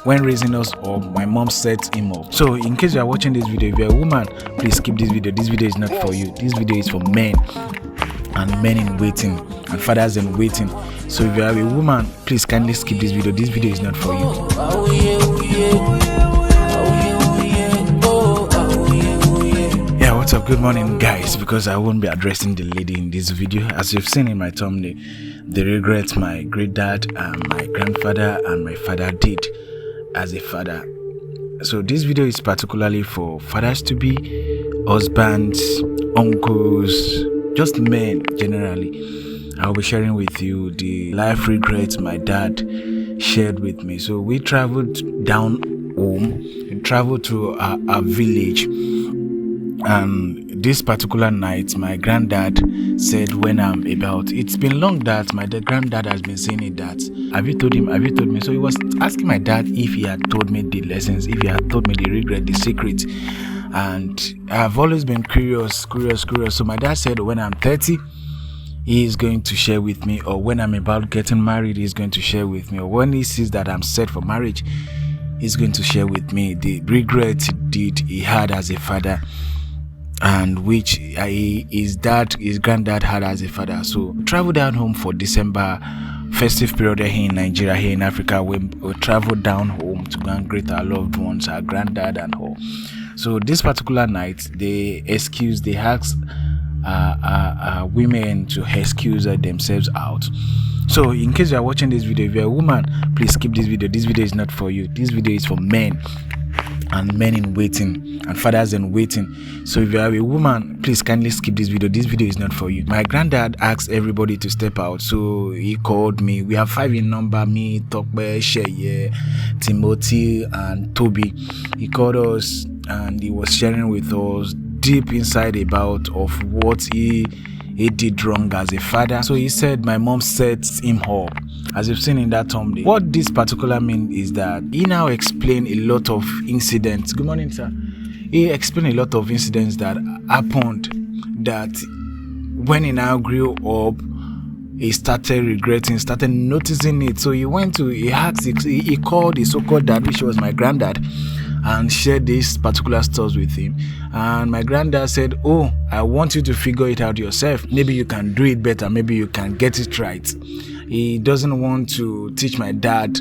when raising us up, my mom set him up. So in case you are watching this video, if you're a woman, please skip this video. This video is not for you. This video is for men and men in waiting and fathers in waiting. So if you are a woman, please kindly skip this video. This video is not for you. Yeah, what's up? Good morning, guys. Because I won't be addressing the lady in this video. As you've seen in my thumbnail, the regrets my great dad and my grandfather and my father did as a father. So this video is particularly for fathers to be, husbands, uncles, just men generally. I'll be sharing with you the life regrets my dad shared with me. So we traveled down home and traveled to a village, and this particular night my granddad said, when I'm about, it's been long that my granddad has been saying it, that have you told me? So he was asking my dad if he had told me the lessons, if he had told me the regret, the secret. And I've always been curious. So my dad said, when I'm 30, he is going to share with me, or when I'm about getting married, he's going to share with me, or when he sees that I'm set for marriage, he's going to share with me the regret he had as a father, and which his granddad had as a father. So travel down home for December festive period here in Nigeria, here in Africa. We traveled down home to go and greet our loved ones, our granddad and all. So this particular night, they asked women to excuse themselves out. So in case you are watching this video, if you're a woman, please skip this video. This video is not for you. This video is for men and men in waiting and fathers in waiting. So if you are a woman, please kindly skip this video. This video is not for you. My granddad asked everybody to step out, so he called me. We have 5 in number: me, Tokbe, Sheye, Timothy and Toby. He called us and he was sharing with us deep inside about of what he did wrong as a father. So he said my mom set him up, as you've seen in that thumbnail. What this particular means is that he now explained a lot of incidents. Good morning, sir. He explained a lot of incidents that happened, that when he now grew up, he started regretting, started noticing it. So he called his so-called dad, which was my granddad, and shared these particular stuff with him. And my granddad said, oh, I want you to figure it out yourself. Maybe you can do it better. Maybe you can get it right. He doesn't want to teach my dad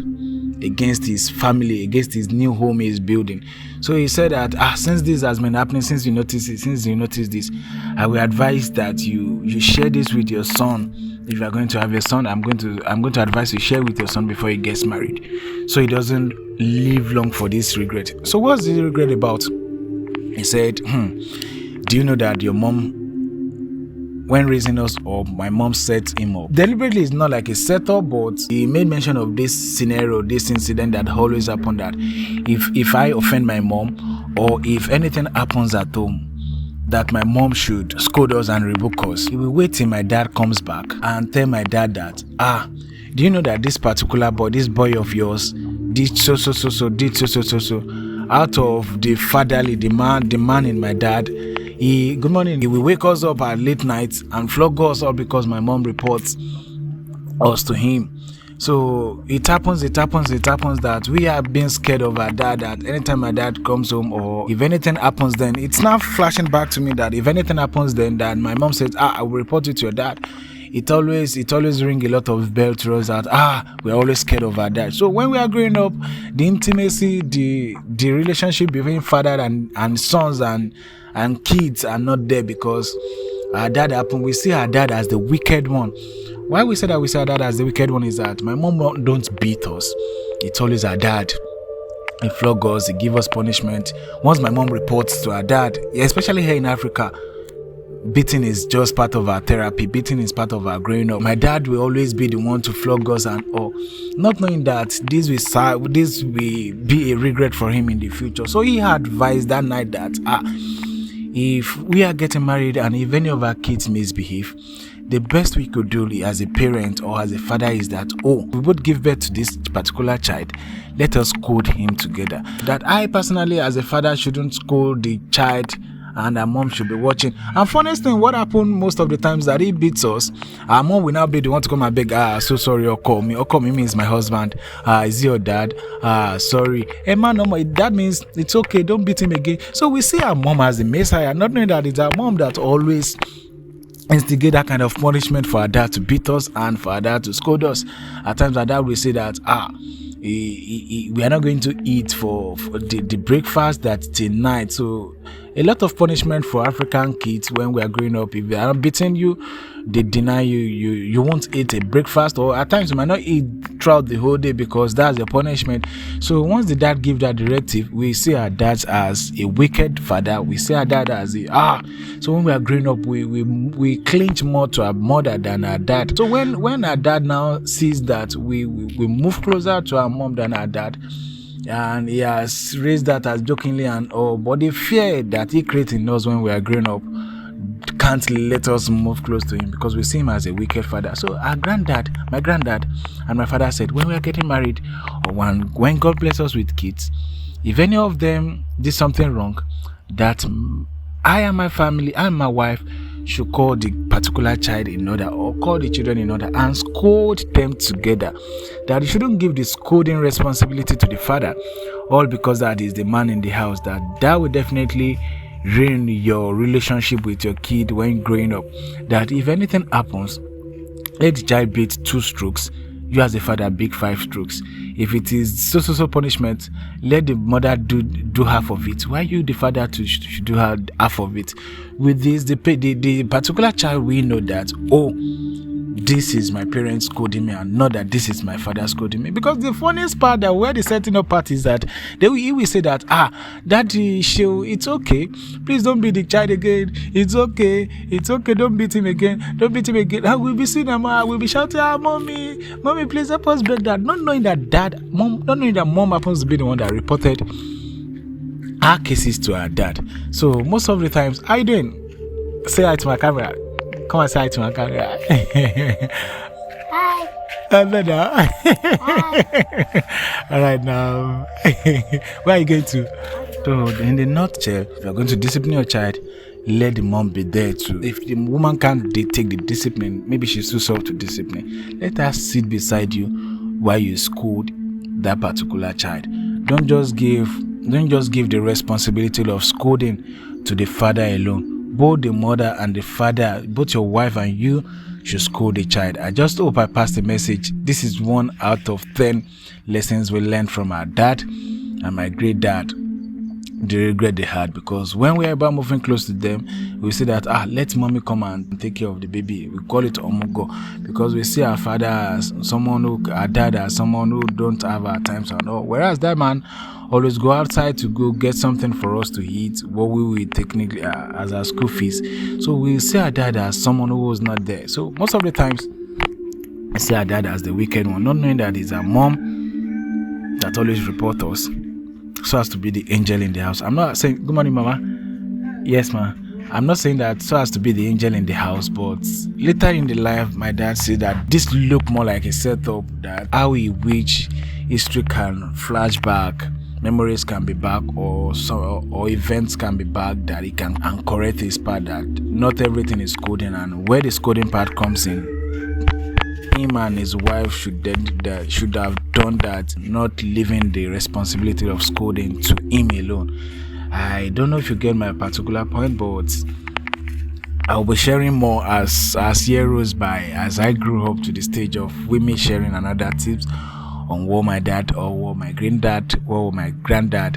against his family, against his new home he is building. So he said that since this has been happening, since you notice this, I will advise that you share this with your son. If you are going to have your son, I'm going to advise you share with your son before he gets married, so he doesn't live long for this regret. So what's the regret about? He said, do you know that your mom, when raising us up, my mom set him up. Deliberately, it's not like a setup, but he made mention of this scenario, this incident that always happened, that if I offend my mom, or if anything happens at home, that my mom should scold us and rebuke us. He will wait till my dad comes back and tell my dad that, do you know that this particular boy, this boy of yours, did so, out of the fatherly, the man in my dad. He will wake us up at late nights and flog us up because my mom reports us to him. So it happens that we are being scared of our dad, that anytime my dad comes home, or if anything happens, then it's now flashing back to me that if anything happens, then that my mom says, I will report it to your dad. It always ring a lot of bell to us that we're always scared of our dad. So when we are growing up, the intimacy, the relationship between father and sons and kids are not there, because our dad happened. We see our dad as the wicked one. Why we say that we see our dad as the wicked one is that my mom don't beat us. It's always our dad. He flog us, he give us punishment. Once my mom reports to our dad, especially here in Africa, beating is just part of our therapy. Beating is part of our growing up. My dad will always be the one to flog us and all, not knowing that this will be a regret for him in the future. So he advised that night that if we are getting married and if any of our kids misbehave, the best we could do as a parent or as a father is that, we would give birth to this particular child, let us scold him together. That I personally as a father shouldn't scold the child and our mom should be watching. And funniest thing, what happened most of the times that he beats us, our mom will now be the one to come and beg, so sorry, or call me means my husband. Is he your dad? Sorry. Emma, no more. That means it's okay, don't beat him again. So we see our mom as the messiah, not knowing that it's our mom that always instigate that kind of punishment for our dad to beat us and for our dad to scold us. At times our dad will say that we are not going to eat for the breakfast that's till night. So a lot of punishment for African kids when we are growing up. If they are not beating you, they deny you won't eat a breakfast, or at times you might not eat throughout the whole day because that's the punishment. So once the dad give that directive, we see our dads as a wicked father. We see our dad as so when we are growing up, we clinch more to our mother than our dad. So when our dad now sees that we move closer to our mom than our dad, and he has raised that as jokingly but the fear that he created in us when we are growing up can't let us move close to him because we see him as a wicked father. So my granddad and my father said, when we are getting married, or when God bless us with kids, if any of them did something wrong, that I and my family and my wife should call the particular child in order, or call the children in order, and scold them together. That you shouldn't give the scolding responsibility to the father, all because that is the man in the house. That will definitely ruin your relationship with your kid when growing up. That if anything happens, let the child beat 2 strokes, you as a father beat 5 strokes. If it is so punishment, let the mother do half of it. Why you the father should do half of it? With this, the particular child will know that, this is my parents scolding me, and not that this is my father scolding me. Because the funniest part that where the setting up part is that he will say that, daddy, it's okay, please don't beat the child again, it's okay, don't beat him again. I will be seeing him, I will be shouting, mommy, please help us break that. Not knowing that mom happens to be the one that reported our cases to our dad. So most of the times, I didn't say hi to my camera. Come and say hi to my camera. Hi. Hi. All right, now. Where are you going to? So, in the nutshell, if you're going to discipline your child, let the mom be there too. If the woman can't take the discipline, maybe she's too soft to discipline, let her sit beside you while you scold that particular child. Don't just give the responsibility of scolding to the father alone. Both the mother and the father, both your wife and you, should scold the child. I just hope I passed the message. This is 1 out of 10 lessons we learned from our dad and my great dad. The regret they had, because when we are about moving close to them, we say that let mommy come and take care of the baby. We call it omugo, because we see our father as our dad as someone who don't have our times and all. Whereas that man always go outside to go get something for us to eat, what we will technically as our school fees. So we see our dad as someone who was not there. So most of the times, I see our dad as the wicked one, not knowing that it's our mom that always report us, so as to be the angel in the house. I'm not saying, good morning, mama. Yes, ma. I'm not saying that so as to be the angel in the house, but later in the life, my dad said that this looked more like a setup, that how he wish history can flash back, memories can be back, or events can be back, that he can and correct his part, that not everything is coding, and where the coding part comes in, him and his wife should have done that, not leaving the responsibility of scolding to him alone. I don't know if you get my particular point, but I'll be sharing more as year goes by, as I grew up to the stage of women sharing another tips on what my dad or what my granddad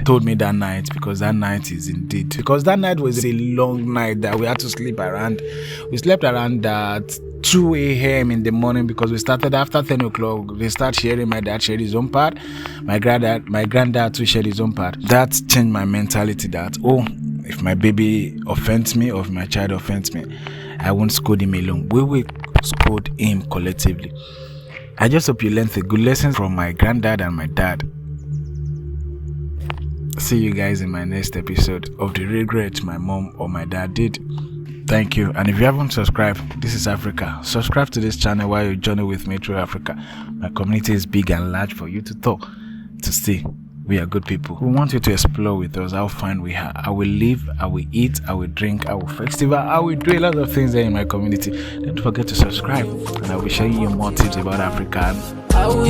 told me that night, because that night was a long night that we had to sleep around. We slept around at 2 a.m. in the morning, because we started after 10 o'clock. We start sharing. My dad shared his own part. My granddad too shared his own part. That changed my mentality that, if my baby offends me or if my child offends me, I won't scold him alone. We will scold him collectively. I just hope you learned a good lesson from my granddad and my dad. See you guys in my next episode of the regret my mom or my dad did. Thank you. And if you haven't subscribed, this is Africa. Subscribe to this channel while you journey with me through Africa. My community is big and large for you to see. We are good people. We want you to explore with us how fine we are. I will live, I will eat, I will drink, I will festival, I will do a lot of things there in my community. Don't forget to subscribe, and I will share you more tips about Africa. Oh,